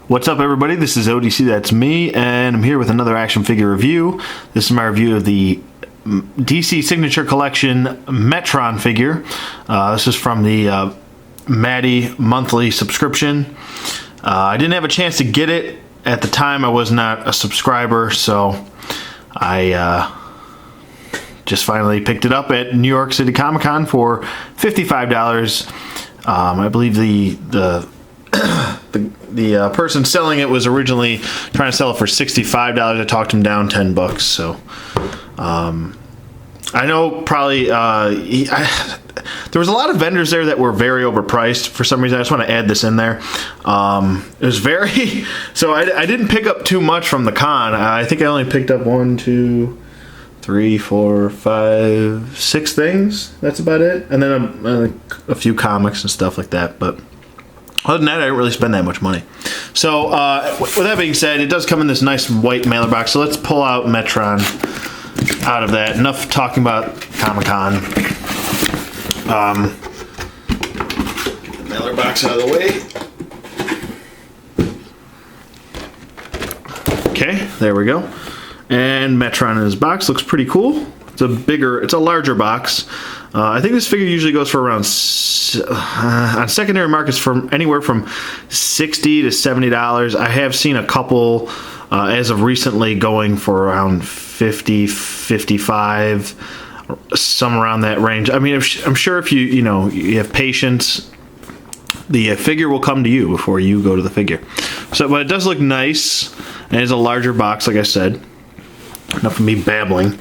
What's up, everybody? This is ODC, that's me, and I'm here with another action figure review. This is my review of the DC Signature Collection Metron figure. This is from the Maddie monthly subscription. I didn't have a chance to get it at the time. I was not a subscriber, so I just finally picked it up at New York City Comic Con for $55. I believe the person selling it was originally trying to sell it for $65. I talked him down $10. So I know probably there was a lot of vendors there that were very overpriced for some reason. I just want to add this in there. It was very so I didn't pick up too much from the con. I think I only picked up 1, 2, 3, 4, 5, 6 things. That's about it. And then a few comics and stuff like that. But other than that, I didn't really spend that much money. So with that being said, it does come in this nice white mailer box. So let's pull out Metron out of that. Enough talking about Comic-Con. Get the mailer box out of the way. Okay, there we go. And Metron in his box looks pretty cool. It's a larger box. I think this figure usually goes for around on secondary markets from anywhere from $60 to $70. I have seen a couple as of recently going for around $50, $55, some around that range. I mean, I'm sure if you have patience, the figure will come to you before you go to the figure. So, but it does look nice, and it's a larger box, like I said. Enough of me babbling.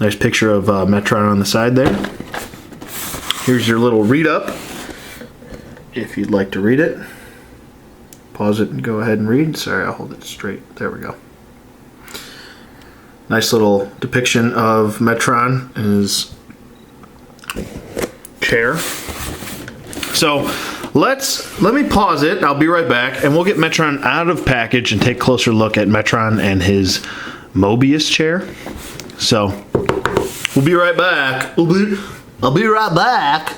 Nice picture of Metron on the side there. Here's your little read-up, if you'd like to read it. Pause it and go ahead and read. Sorry, I'll hold it straight. There we go. Nice little depiction of Metron in his chair. So let me pause it. I'll be right back, and we'll get Metron out of package and take a closer look at Metron and his Mobius chair. So we'll be right back. I'll be right back.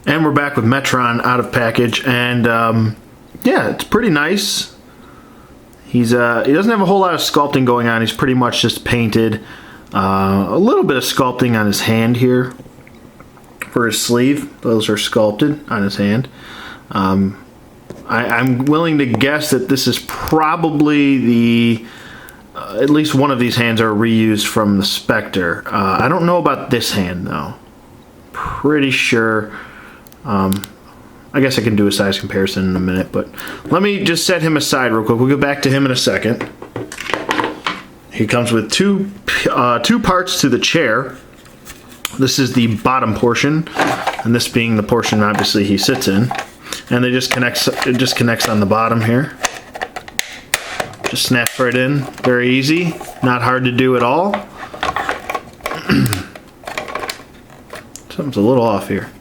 And we're back with Metron out of package, and yeah, it's pretty nice. He doesn't have a whole lot of sculpting going on. He's pretty much just painted. A little bit of sculpting on his hand here for his sleeve. Those are sculpted on his hand. I'm willing to guess that this is probably at least one of these hands are reused from the Spectre. I don't know about this hand, though. Pretty sure. I guess I can do a size comparison in a minute, but let me just set him aside real quick. We'll get back to him in a second. He comes with two parts to the chair. This is the bottom portion, and this being the portion, obviously, he sits in. And it just connects on the bottom here. Just snaps right in. Very easy. Not hard to do at all. Something's a little off here.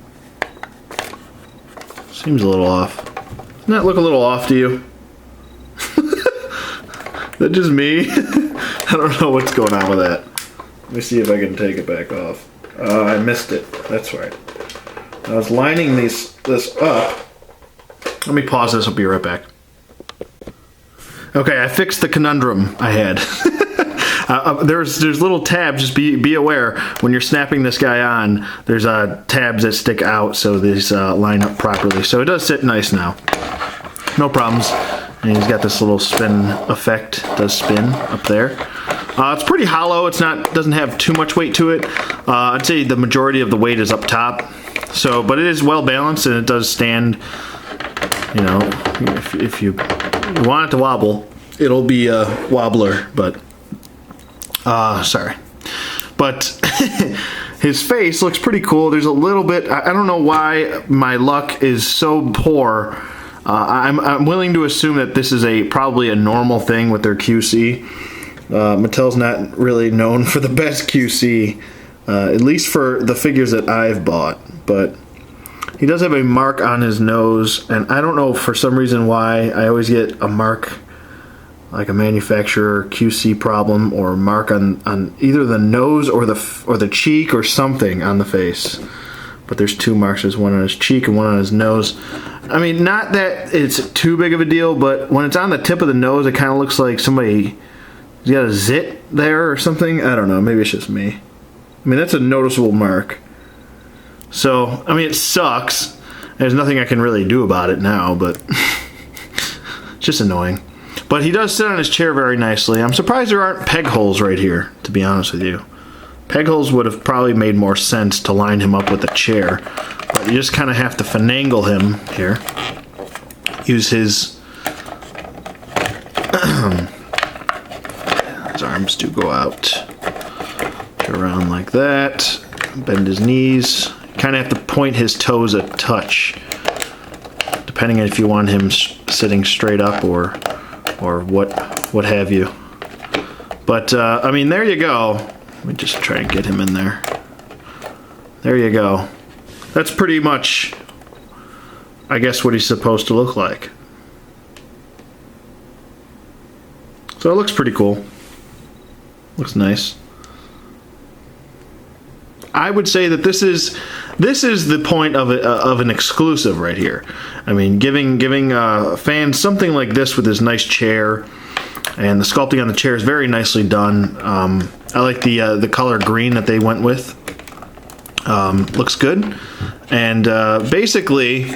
Seems a little off. Doesn't that look a little off to you? Is that just me? I don't know what's going on with that. Let me see if I can take it back off. I missed it. That's right. I was lining this up. Let me pause this. I'll be right back. Okay, I fixed the conundrum I had. There's little tabs. Just be aware when you're snapping this guy on. There's tabs that stick out so these line up properly. So it does sit nice now. No problems. And he's got this little spin effect. It does spin up there. It's pretty hollow. Doesn't have too much weight to it. I'd say the majority of the weight is up top. So, but it is well balanced, and it does stand. You know, if you want it to wobble, it'll be a wobbler. But sorry. But his face looks pretty cool. There's a little bit. I don't know why my luck is so poor. I'm willing to assume that this is probably a normal thing with their QC. Mattel's not really known for the best QC, at least for the figures that I've bought. But he does have a mark on his nose, and I don't know for some reason why I always get a mark, like a manufacturer QC problem, or a mark on either the nose or the cheek or something on the face. But there's two marks. There's one on his cheek and one on his nose. I mean, not that it's too big of a deal, but when it's on the tip of the nose, it kind of looks like somebody got a zit there or something. I don't know. Maybe it's just me. I mean, that's a noticeable mark. So, I mean, it sucks. There's nothing I can really do about it now, but it's just annoying. But he does sit on his chair very nicely. I'm surprised there aren't peg holes right here, to be honest with you. Peg holes would have probably made more sense to line him up with a chair. But you just kind of have to finagle him here. Use his... his arms do go out. Go around like that. Bend his knees. Kind of have to point his toes a touch. Depending on if you want him sitting straight up or what have you. But, I mean, there you go. Let me just try and get him in there. There you go. That's pretty much, I guess, what he's supposed to look like. So it looks pretty cool. Looks nice. I would say that this is the point of an exclusive right here. I mean, giving fans something like this with this nice chair, and the sculpting on the chair is very nicely done. I like the color green that they went with. Looks good. And basically,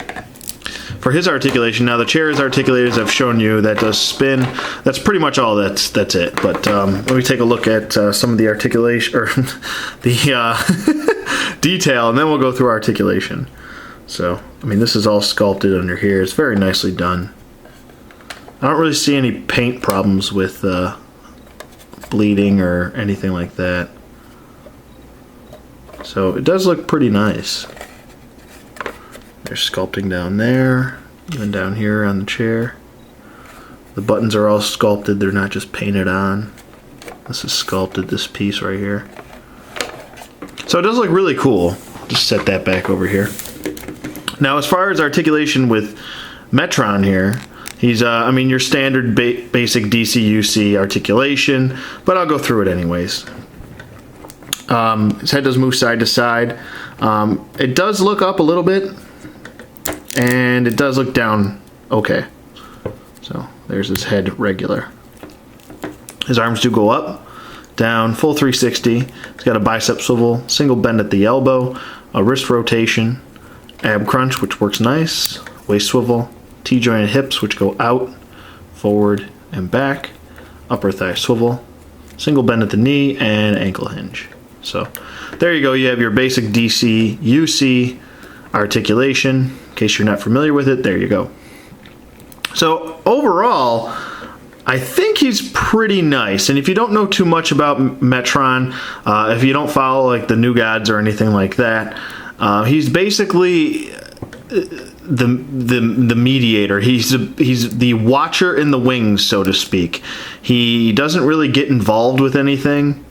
for his articulation, now the chair is articulated as I've shown you. That does spin. That's pretty much all. That's it. But let me take a look at some of the articulation or the detail, and then we'll go through articulation. So, I mean, this is all sculpted under here. It's very nicely done. I don't really see any paint problems with bleeding or anything like that. So it does look pretty nice. There's sculpting down there, even down here on the chair. The buttons are all sculpted, they're not just painted on. This is sculpted, this piece right here. So it does look really cool. Just set that back over here. Now, as far as articulation with Metron here, he's, I mean, your standard basic DC-UC articulation, but I'll go through it anyways. His head does move side to side. It does look up a little bit, and it does look down okay. So there's his head regular. His arms do go up, down, full 360. He's got a bicep swivel, single bend at the elbow, a wrist rotation, ab crunch, which works nice, waist swivel, T-jointed hips, which go out, forward, and back, upper thigh swivel, single bend at the knee, and ankle hinge. So there you go. You have your basic DC UC articulation. In case you're not familiar with it, there you go. So overall, I think he's pretty nice. And if you don't know too much about Metron, if you don't follow like the New Gods or anything like that, he's basically the mediator. He's the watcher in the wings, so to speak. He doesn't really get involved with anything.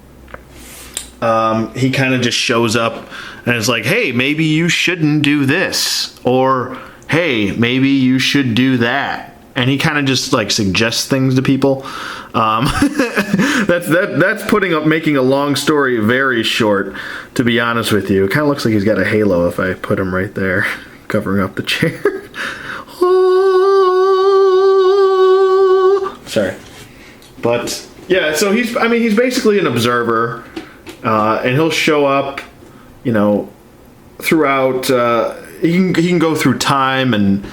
He kind of just shows up and is like, hey, maybe you shouldn't do this, or hey, maybe you should do that. And he kind of just like suggests things to people. That's making a long story very short, to be honest with you. It kind of looks like he's got a halo if I put him right there, covering up the chair. Sorry. But yeah, so he's basically an observer. And he'll show up, you know, throughout. He can go through time and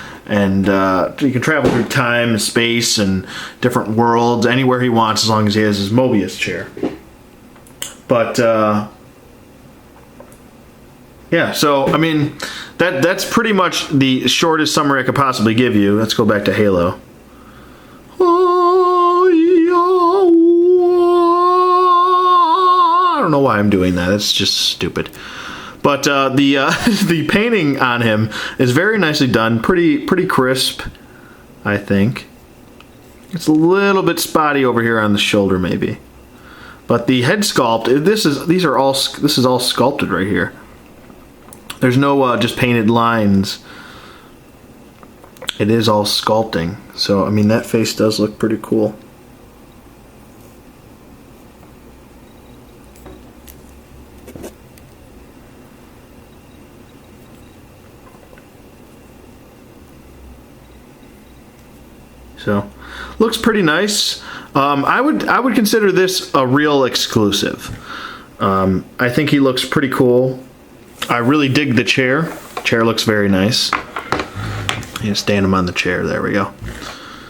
he can travel through time and space and different worlds anywhere he wants as long as he has his Mobius chair. But yeah, so I mean that's pretty much the shortest summary I could possibly give you. Let's go back to Halo. I don't know why I'm doing that. It's just stupid. But the painting on him is very nicely done. Pretty crisp, I think. It's a little bit spotty over here on the shoulder, maybe. But the head sculpt, this is all sculpted right here. There's no just painted lines. It is all sculpting. So I mean that face does look pretty cool. So, looks pretty nice. I would consider this a real exclusive. I think he looks pretty cool. I really dig the chair. Chair looks very nice. You stand him on the chair. There we go.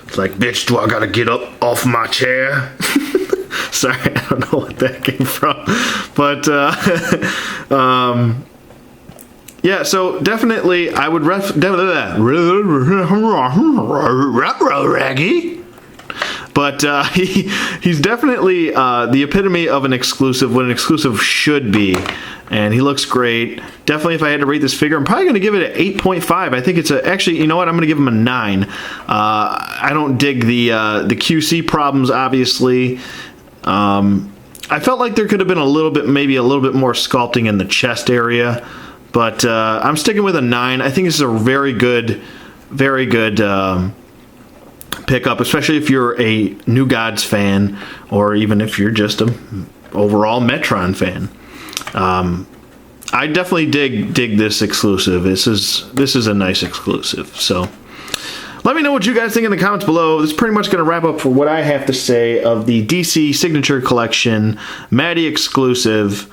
It's like, bitch, do I gotta get up off my chair? Sorry, I don't know what that came from. But, yeah, so definitely I would Raggy. But he's definitely the epitome of an exclusive, what an exclusive should be. And he looks great. Definitely, if I had to rate this figure, I'm probably going to give it an 8.5. I think it's actually, you know what? I'm going to give him a 9. I don't dig the QC problems, obviously. I felt like there could have been maybe a little bit more sculpting in the chest area. But I'm sticking with a 9. I think this is a very good pickup, especially if you're a New Gods fan, or even if you're just a overall Metron fan. I definitely dig this exclusive. This is a nice exclusive. So let me know what you guys think in the comments below. This is pretty much going to wrap up for what I have to say of the DC Signature Collection, Maddie exclusive,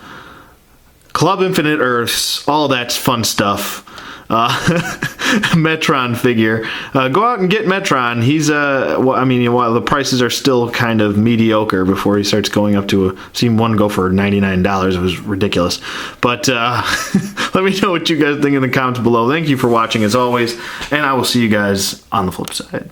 Club Infinite Earths, all that fun stuff. Metron figure. Go out and get Metron. He's while the prices are still kind of mediocre before he starts going up to seen one go for $99. It was ridiculous. But let me know what you guys think in the comments below. Thank you for watching as always, and I will see you guys on the flip side.